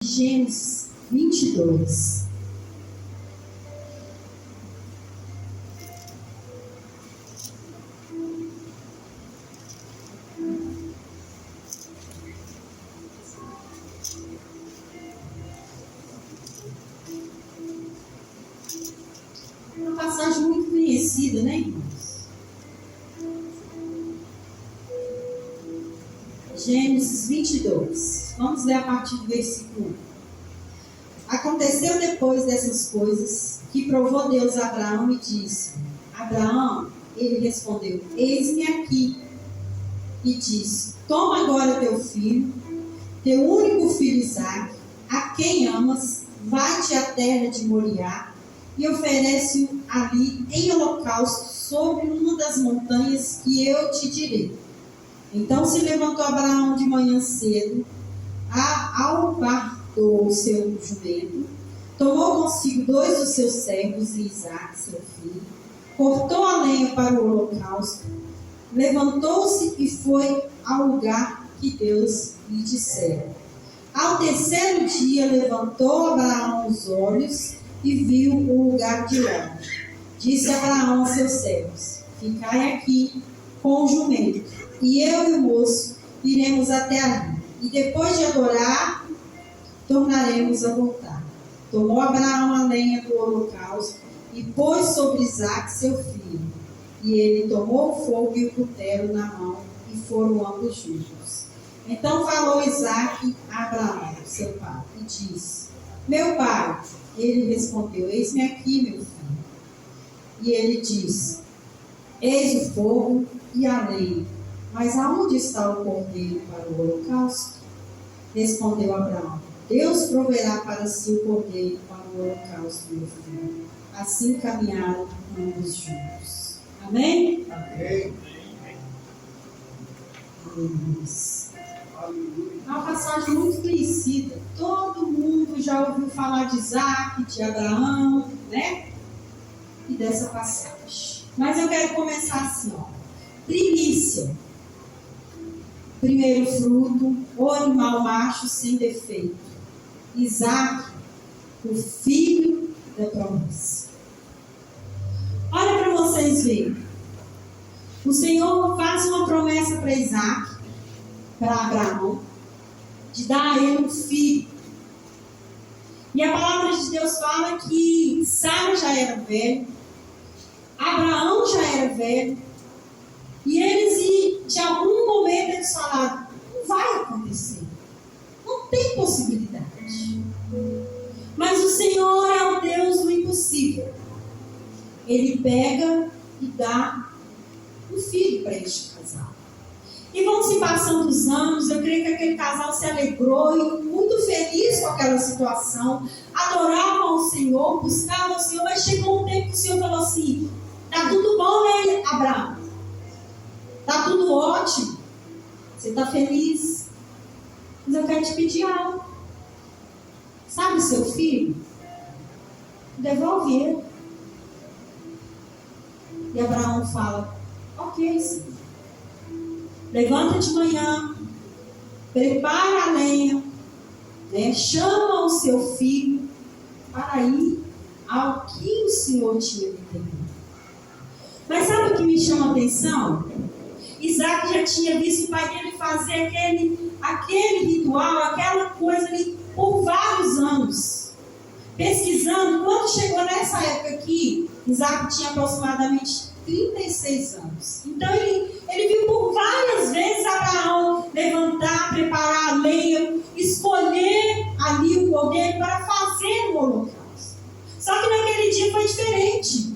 Gênesis 22. É uma passagem muito conhecida, né, irmãos? Gênesis 22. Vamos ler a partir do versículo 1. Aconteceu depois dessas coisas que provou Deus a Abraão e disse: Abraão, ele respondeu: eis-me aqui. E disse: toma agora teu filho, teu único filho Isaque, a quem amas, vai-te à terra de Moriá e oferece-o ali em holocausto sobre uma das montanhas que eu te direi. Então se levantou Abraão de manhã cedo, alpartou o seu jumento, tomou consigo 2 dos seus servos e Isaque, seu filho, cortou a lenha para o holocausto, levantou-se e foi ao lugar que Deus lhe dissera. Ao terceiro dia levantou Abraão os olhos e viu o lugar de longe. Disse Abraão aos seus servos: ficai aqui com o jumento, e eu e o moço iremos até ali, e depois de adorar, tornaremos a voltar. Tomou Abraão a lenha do holocausto e pôs sobre Isaque seu filho. E ele tomou o fogo e o cutelo na mão, e foram ambos juntos. Então falou Isaque a Abraão, seu pai, e disse: meu pai. Ele respondeu: eis-me aqui, meu filho. E ele disse: eis o fogo e a lenha, mas aonde está o cordeiro para o holocausto? Respondeu Abraão: Deus proverá para si o cordeiro para o holocausto, meu filho. Assim caminharam ambos juntos. Amém? Amém. É uma passagem muito conhecida. Todo mundo já ouviu falar de Isaque, de Abraão, né? E dessa passagem. Mas eu quero começar assim, ó. Primícia. Primeiro fruto, o animal macho sem defeito. Isaque, o filho da promessa. Olha para vocês verem. O Senhor faz uma promessa para Isaque, para Abraão, de dar a ele um filho. E a palavra de Deus fala que Sara já era velha, Abraão já era velho, e eles, de algum momento, eles falaram: não vai acontecer, não tem possibilidade. Mas o Senhor é o Deus do impossível. Ele pega e dá um filho para este casal. E vão se passando os anos, eu creio que aquele casal se alegrou e muito feliz com aquela situação, adoravam o Senhor, buscavam o Senhor, mas chegou um tempo que o Senhor falou assim: está tudo bom, né, Abraão? Está tudo ótimo, você está feliz, mas eu quero te pedir algo. Sabe o seu filho? Devolve ele. E Abraão fala: ok, Senhor. Levanta de manhã, prepara a lenha, né? Chama o seu filho para ir ao que o Senhor tinha determinado. Mas sabe o que me chama a atenção? Isaque já tinha visto o pai dele fazer aquele ritual, aquela coisa ali por vários anos. Pesquisando, quando chegou nessa época aqui, Isaque tinha aproximadamente 36 anos. Então ele viu por várias vezes Abraão levantar, preparar a lenha, escolher ali o cordeiro para fazer o holocausto. Só que naquele dia foi diferente.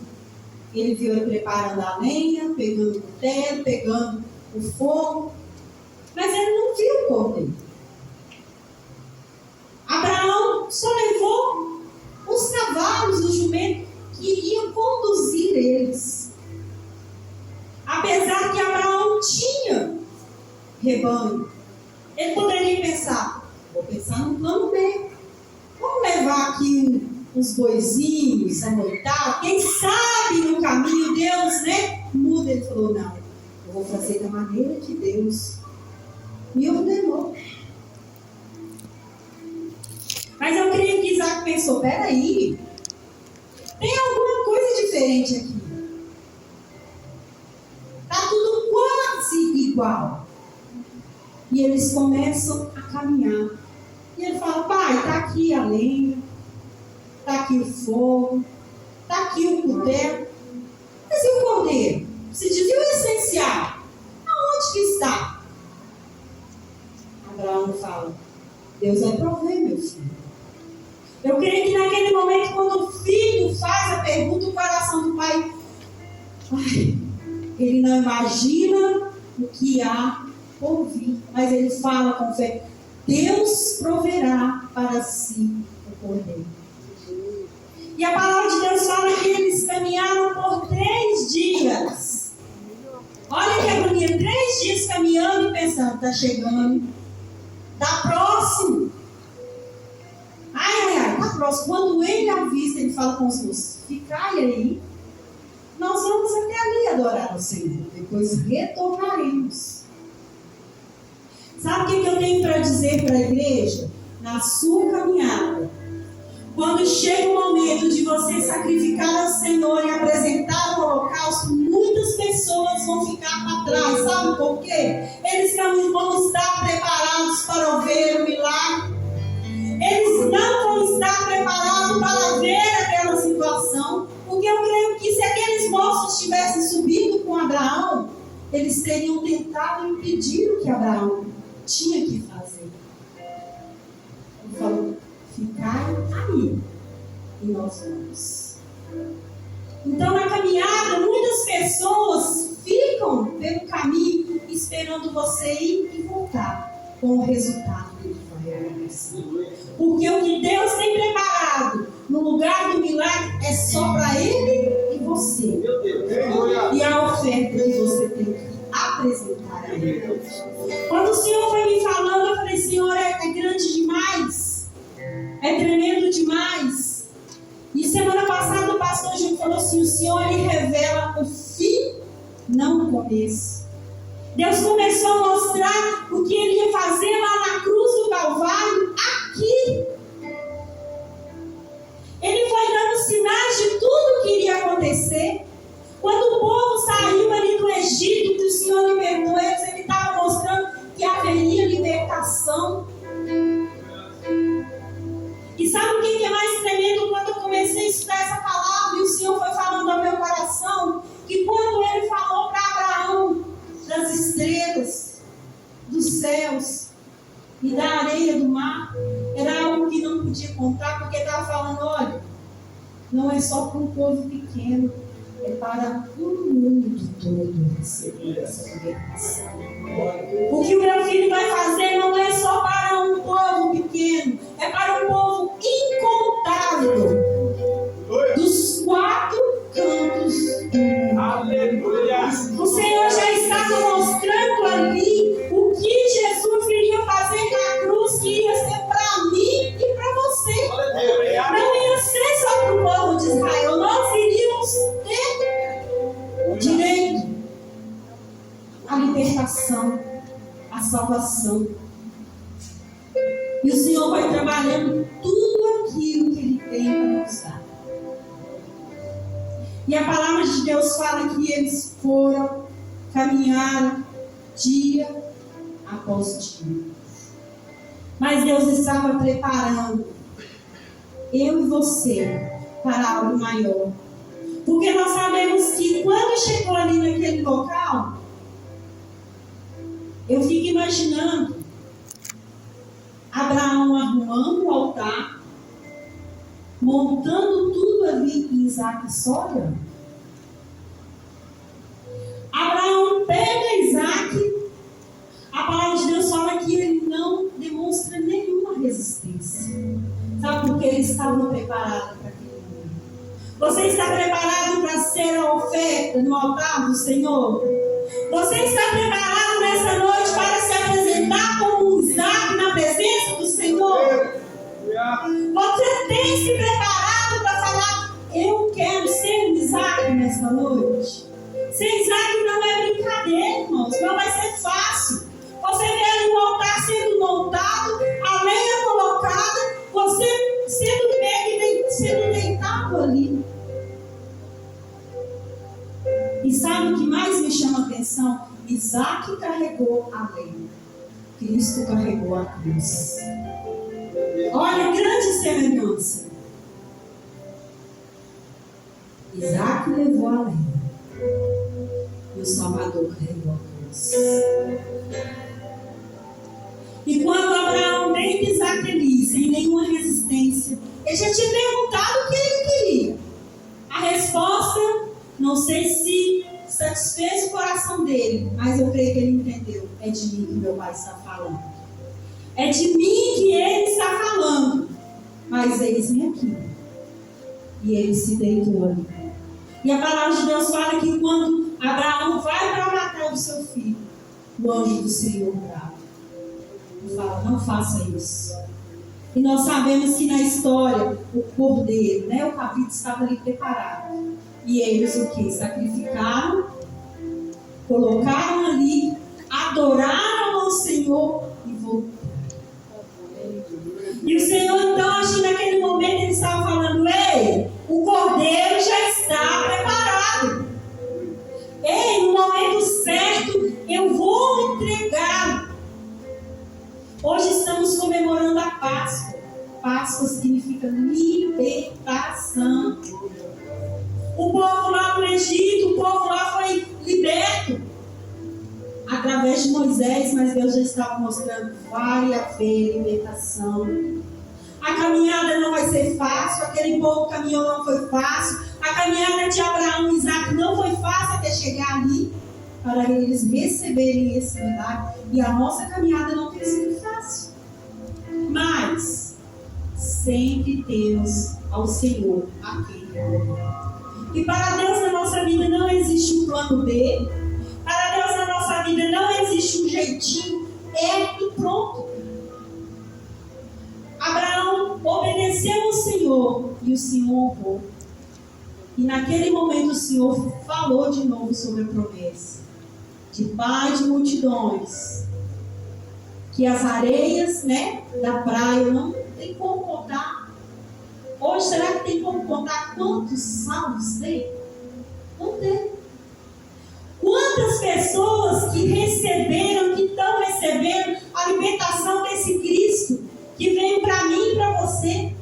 Ele viu ele preparando a lenha, pegando o cutelo, pegando o fogo, mas ele não viu o cordeiro. Abraão só levou os cavalos, o jumento que iriam conduzir eles. Apesar que Abraão tinha rebanho, ele poderia pensar: vou pensar num plano B. Vamos levar aqui uns boizinhos, anoitar. Quem sabe no caminho Deus, né, muda. Ele falou: não, eu vou fazer da maneira que Deus me ordenou. pensou, peraí, tem alguma coisa diferente aqui. Está tudo quase igual. E eles começam a caminhar. E ele fala, pai, está aqui a lenha, está aqui o fogo, está aqui o cutelo. Mas e o cordeiro? Se dizia o essencial. Aonde que está? Abraão fala, Deus vai prover, meu filho. Eu creio que naquele momento, quando o filho faz a pergunta, o coração do pai, ele não imagina o que há por vir, mas ele fala com fé, Deus proverá para si o cordeiro. E a palavra de Deus fala que eles caminharam por 3 dias. Olha que agonia, 3 dias caminhando e pensando, está chegando, está próximo. Está próximo. Quando ele avista, ele fala com os moços, ficai aí, nós vamos até ali adorar ao Senhor, depois retornaremos. Sabe o que eu tenho para dizer para a igreja? Na sua caminhada, quando chega o momento de você sacrificar ao Senhor e apresentar o holocausto, muitas pessoas vão ficar para trás. Sabe por quê? Eles não vão estar preparados para ver o milagre. Eles não vão estar preparados para ver aquela situação. Porque eu creio que se aqueles moços tivessem subido com Abraão, eles teriam tentado impedir o que Abraão tinha que fazer. Ele falou, ficai aí e nós vamos. Então na caminhada muitas pessoas ficam pelo caminho esperando você ir e voltar com o resultado que vai acontecer. Porque o que Deus tem preparado no lugar do milagre é só para Ele e você. E a oferta que você tem que apresentar a Ele. Quando o Senhor foi me falando, eu falei, Senhor, é grande demais. É tremendo demais. E semana passada o pastor Gil falou assim, o Senhor ele revela o fim, não o começo. Deus começou a mostrar o que Ele ia fazer lá na cruz do Calvário, aqui. Ele foi dando sinais de tudo que iria acontecer. Quando o povo saiu ali do Egito, que o Senhor libertou eles, Ele estava mostrando que haveria libertação. E sabe o que é mais tremendo? Quando eu comecei a estudar essa palavra, e o Senhor foi falando ao meu coração, que quando Ele falou para Abraão das estrelas, dos céus e da areia do mar, era algo que não podia contar, porque estava falando, olha, não é só para um povo pequeno, é para o mundo todo receber essa libertação. O que o meu filho vai fazer não é só para um povo pequeno, é para um povo incontável, dos 4 cantos do mundo. Aleluia! O Senhor já estava mostrando ali o que Jesus iria fazer na cruz, que ia ser para mim e para você. Aleluia. Não ia ser só para o povo de Israel, nós iríamos ter direito à libertação, à salvação. E o Senhor vai trabalhando tudo aquilo que Ele tem para nos dar. E a palavra de Deus fala que eles foram caminhar dia após dia. Mas Deus estava preparando eu e você para algo maior. Porque nós sabemos que quando chegou ali naquele local, eu fico imaginando Abraão arrumando o altar, montando tudo ali e Isaac só olhando. Abraão pega Isaac, a palavra de Deus fala que ele não demonstra nenhuma resistência. Sabe por que eles estavam preparados para aquele momento? Você está preparado para ser a oferta no altar do Senhor? Você está preparado nessa noite para se apresentar como um Isaac na presença do Senhor? Você tem se preparado para falar, eu quero ser um Isaac nesta noite? Ser Isaac não é brincadeira, irmãos, não vai ser fácil. Você vê ali o altar sendo montado, a lenha colocada, você sendo pego ali. E sabe o que mais me chama a atenção? Isaac carregou a lenha, Cristo carregou a cruz. Olha, grande semelhança. Isaac levou a lenha e o Salvador carregou a cruz. E quando Abraão veio pisar feliz, sem nenhuma resistência, ele já tinha perguntado o que ele queria. A resposta, não sei se satisfez o coração dele, mas eu creio que ele entendeu. É de mim que meu pai está falando. É de mim que ele está falando. Mas eis-me aqui. E ele se deitou ali. E a palavra de Deus fala que quando Abraão vai para matar o seu filho, o anjo do Senhor brava e fala: não faça isso. E nós sabemos que na história o cordeiro, o cabrito estava ali preparado. E eles o que? Sacrificaram, colocaram ali, adoraram ao Senhor e voltaram. E o Senhor, então, acho que naquele momento ele estava falando: ei, o cordeiro já está preparado. Ei, no momento certo eu vou entregá-lo. Hoje estamos comemorando a Páscoa. Páscoa significa libertação. O povo lá do Egito, o povo lá foi liberto através de Moisés, mas Deus já estava mostrando: vai haver libertação. A caminhada não vai ser fácil, aquele povo caminhou, não foi fácil. A caminhada de Abraão e Isaac não foi fácil até chegar ali, para eles receberem esse milagre. E a nossa caminhada não tem sido fácil. Mas sempre temos ao Senhor a quem recorrer. E para Deus na nossa vida não existe um plano B. Para Deus na nossa vida não existe um jeitinho. É e pronto. Abraão obedeceu ao Senhor e o Senhor honrou. E naquele momento o Senhor falou de novo sobre a promessa de pai de multidões, que as areias, da praia não tem como contar. Hoje, será que tem como contar quantos salvos tem? Não tem. Quantas pessoas que receberam, que estão recebendo a libertação desse Cristo, que veio para mim e para você,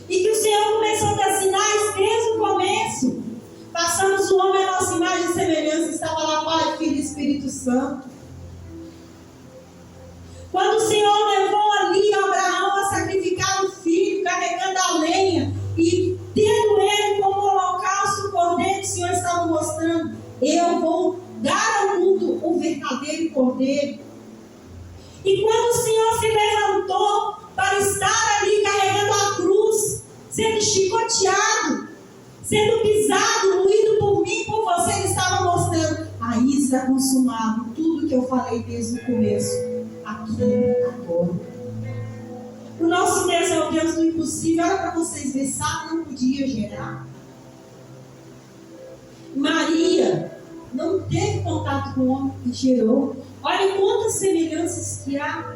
e que o Senhor começou a dar sinais desde o começo. Passamos o homem à nossa imagem e semelhança, estava lá Pai, Filho e Espírito Santo. Quando o Senhor levou ali Abraão a sacrificar o filho, carregando a lenha e tendo ele como holocausto, o cordeiro, o Senhor estava mostrando: eu vou dar ao mundo o verdadeiro cordeiro. E quando o Senhor se levantou para estar ali carregando a cruz, sendo chicoteado, sendo pisado, moído por mim, por você, ele estava mostrando: aí está consumado tudo que eu falei desde o começo. Aqui, agora. O nosso Deus é o Deus do impossível. Olha para vocês verem, Sara não podia gerar. Maria não teve contato com o homem que gerou. Olha quantas semelhanças que há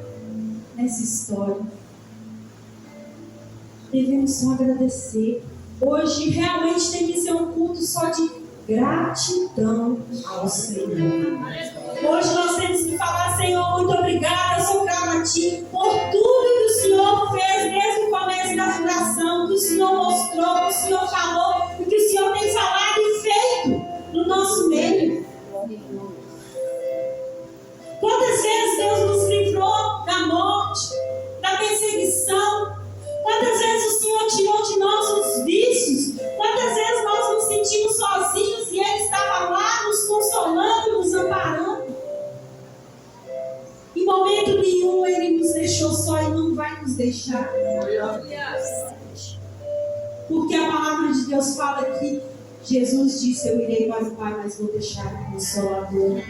nessa história. Devemos só agradecer. Hoje realmente tem que ser um culto só de gratidão ao Senhor. Hoje nós temos que falar: Senhor, muito obrigada, eu sou grata a Ti por tudo que o Senhor fez desde o começo da fundação, que o Senhor mostrou, que o Senhor falou e que o Senhor tem falado e feito no nosso meio. Quantas vezes Deus nos livrou da morte, da perseguição? Quantas vezes o Senhor tirou de nós os vícios? Quantas vezes nós nos sentimos sozinhos e Ele estava lá nos consolando, nos amparando? Em momento nenhum Ele nos deixou só e não vai nos deixar. Porque a palavra de Deus fala que Jesus disse: eu irei para o Pai, mas vou deixar o Consolador.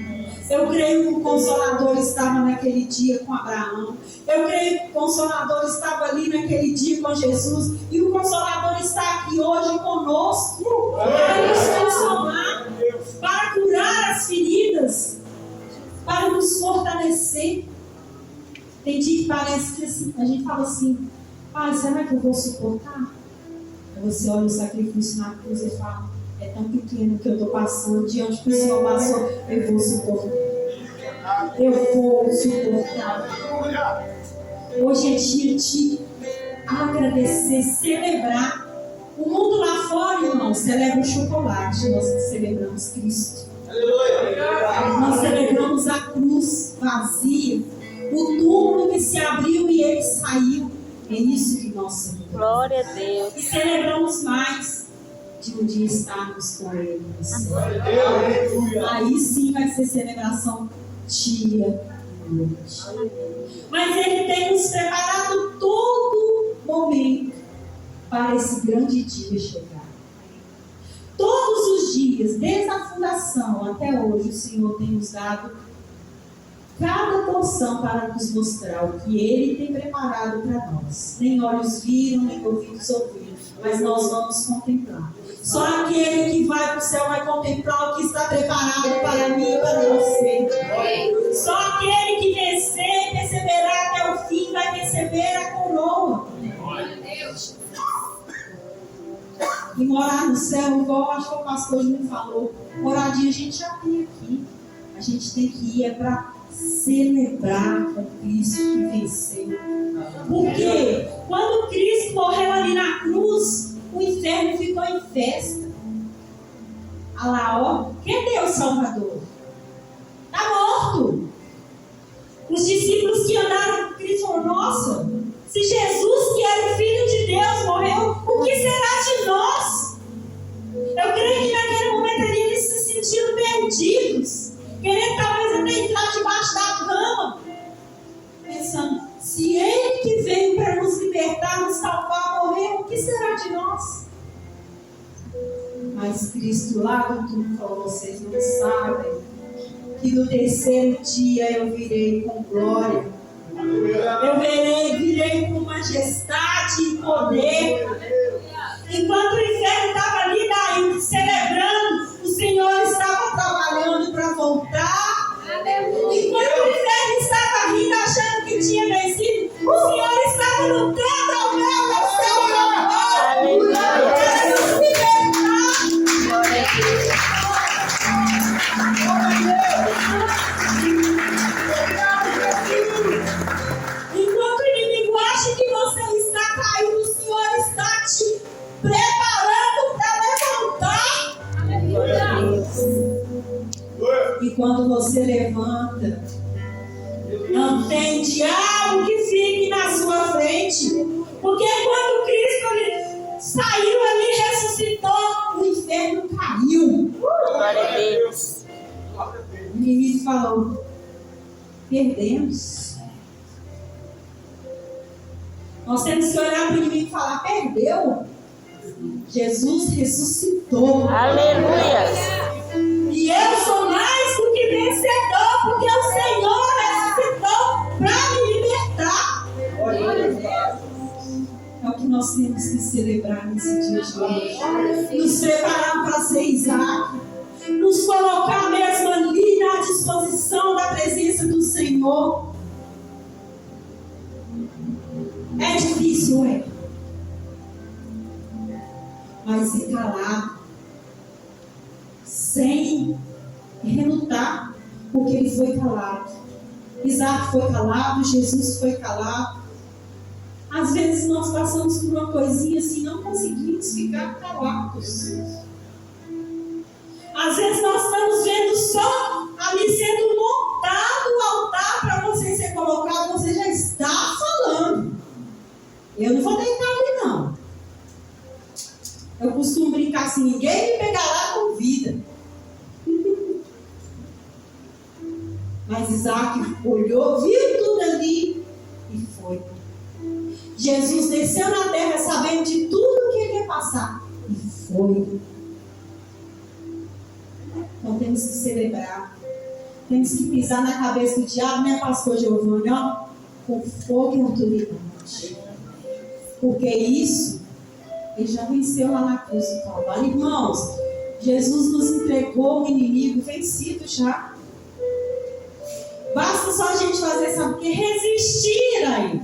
Eu creio que o Consolador estava naquele dia com Abraão. Eu creio que o Consolador estava ali naquele dia com Jesus. E o Consolador está aqui hoje conosco para nos consolar, para curar as feridas, para nos fortalecer. Tem dia que parece que assim, a gente fala assim: Pai, será que eu vou suportar? Você olha o sacrifício na cruz e fala: é tão pequeno que eu estou passando, diante que o Senhor passou, eu vou suportar. Eu vou suportar. Hoje é dia de agradecer, celebrar. O mundo lá fora, irmão, celebra o chocolate. Nós celebramos Cristo. Nós celebramos a cruz vazia, o túmulo que se abriu e ele saiu. É isso que nós celebramos. Glória a Deus. E celebramos mais de um dia estarmos com ele no céu. Aí sim vai ser celebração dia e noite. Mas ele tem nos preparado todo momento para esse grande dia chegar. Todos os dias, desde a fundação até hoje, o Senhor tem nos dado cada porção para nos mostrar o que Ele tem preparado para nós. Nem olhos viram, nem ouvidos ouviram, mas nós vamos contemplar. Só aquele que vai para o céu vai contemplar o que está preparado para mim e para você. Só aquele que vencer e perseverar até o fim vai receber a coroa. E morar no céu, igual acho que o pastor me falou, moradia a gente já tem aqui. A gente tem que ir para celebrar com Cristo que venceu. Porque quando Cristo morreu ali na cruz, o inferno ficou em festa. Olha lá, ó, cadê o Salvador? Está morto. Os discípulos que andaram com Cristo falaram: nossa, se Jesus, que era o Filho de Deus, morreu, o que será de nós? Eu creio que naquele momento ali eles se sentiram perdidos, querendo talvez até entrar debaixo da cama, pensando: se Ele que veio para nos libertar, nos salvar, morreu, o que será de nós? Mas Cristo lá no túmulo falou: vocês não sabem que no terceiro dia eu virei com glória. Eu virei com majestade e poder. Enquanto o inferno estava ali daí, celebrando, o Senhor estava trabalhando para voltar. Enquanto o inferno estava rindo, achando que tinha vencido, o Senhor estava lutando ao meu seu favor. Para nos libertar. Enquanto o inimigo acha que você está caído, o Senhor está te preparando para levantar. E quando você levanta, não tem diabo que fique na sua frente. Porque quando Cristo saiu ali, ressuscitou, o inferno caiu. Glória a Deus. O inimigo falou: perdemos. Nós temos que olhar para o inimigo e falar: perdeu. Jesus ressuscitou. Aleluia. E eu sou mais do que vencedor, porque o Senhor ressuscitou para me libertar. É o que nós temos que celebrar nesse dia de hoje. Nos preparar para ser Isaac. Nos colocar mesmo ali na disposição da presença do Senhor. É difícil, é. Mas ir calado, sem relutar, porque ele foi calado. Isaac foi calado, Jesus foi calado. Às vezes nós passamos por uma coisinha assim, não conseguimos ficar calados. Às vezes nós estamos vendo só ali sendo montado o altar para você ser colocado, você já está falando. Eu não vou deitar ali, não. Eu costumo brincar assim: ninguém me pegará com vida. Mas Isaac olhou, viu tudo ali e foi. Jesus desceu na terra sabendo de tudo que ele ia passar e foi. Então temos que celebrar. Temos que pisar na cabeça do diabo, né, pastor Giovanni? Ó, com fogo e autoridade. Porque isso, ele já venceu lá na cruz do Calvário. Irmãos, Jesus nos entregou o inimigo vencido já. Basta só a gente fazer, sabe o que? Resistir aí.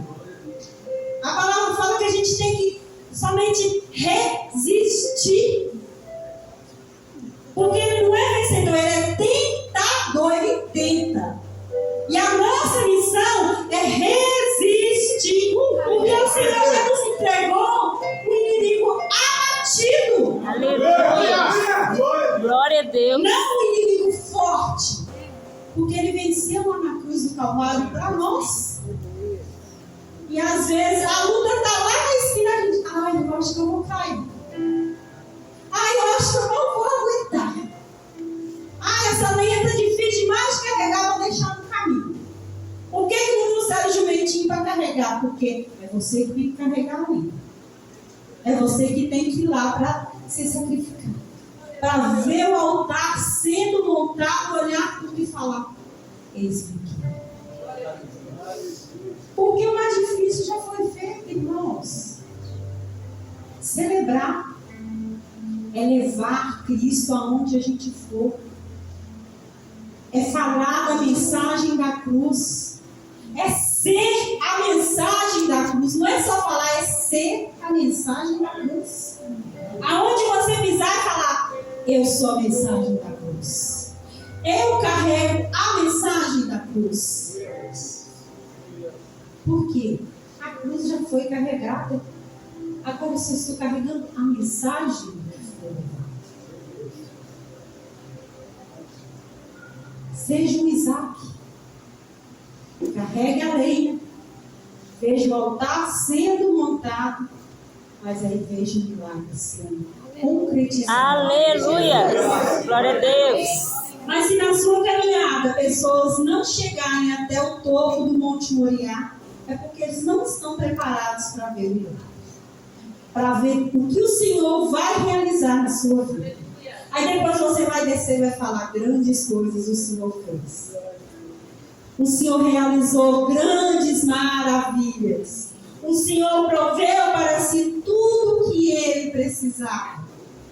A palavra fala que a gente tem que somente resistir. E às vezes a luta está lá na esquina, a gente, ai, eu acho que eu vou cair. Ai, eu acho que eu não vou aguentar. Ai, essa lenha está difícil demais de carregar, vou deixar no caminho. Por que não trouxeram o jumentinho para carregar? Porque é você que tem que carregar a lenha. É você que tem que ir lá para se sacrificar. Para ver o altar sendo montado, olhar tudo e falar: eis-me aqui. Porque o mais difícil já foi feito, irmãos. Celebrar é levar Cristo aonde a gente for. É falar da mensagem da cruz. É ser a mensagem da cruz. Não é só falar, é ser a mensagem da cruz. Aonde você pisar e falar: eu sou a mensagem da cruz. Eu carrego a mensagem da cruz. Por quê? A cruz já foi carregada. Agora eu estou carregando a mensagem que foi levada. Seja um Isaac. Carregue a lenha. Veja o altar sendo montado. Mas aí veja o milagre sendo concretizado. Aleluia! Glória a Deus! Mas se na sua caminhada pessoas não chegarem até o topo do Monte Moriá, é porque eles não estão preparados para ver o milagre. Para ver o que o Senhor vai realizar na sua vida. Aí depois você vai descer e vai falar: grandes coisas o Senhor fez. O Senhor realizou grandes maravilhas. O Senhor proveu para si tudo o que ele precisava.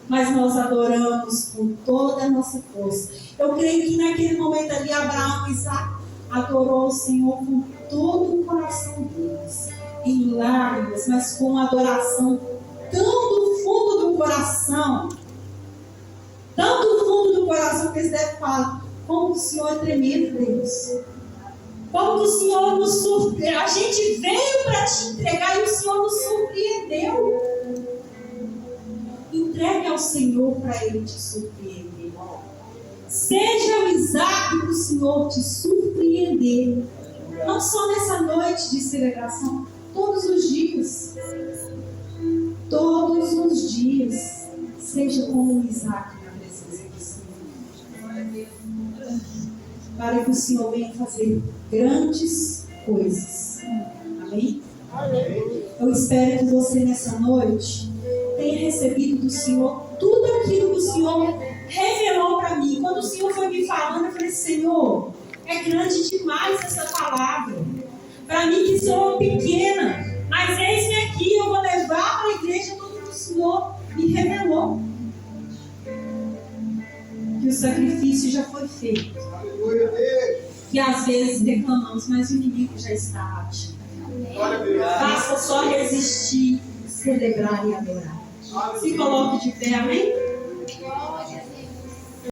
Mas nós adoramos com toda a nossa força. Eu creio que naquele momento ali, Abraão e Isaac adorou o Senhor com todo o coração deles. Em lágrimas, mas com uma adoração tão do fundo do coração. Tão do fundo do coração que eles devem falar: como o Senhor é tremendo, Deus. Como o Senhor nos surpreendeu. A gente veio para te entregar e o Senhor nos surpreendeu. Entregue ao Senhor para Ele te surpreender. Seja o Isaac do Senhor te surpreender. Não só nessa noite de celebração, todos os dias. Todos os dias. Seja como o Isaac na presença do Senhor. Para que o Senhor venha fazer grandes coisas. Amém? Eu espero que você nessa noite tenha recebido do Senhor tudo aquilo que o Senhor revelou para mim. Quando o Senhor foi me falando, eu falei: Senhor, é grande demais essa palavra. Para mim que sou pequena, mas eis-me aqui, eu vou levar para a igreja tudo que o Senhor me revelou. Que o sacrifício já foi feito. Que às vezes reclamamos, mas o inimigo já está ativo. Basta só resistir, celebrar e adorar. Se coloque de pé, amém?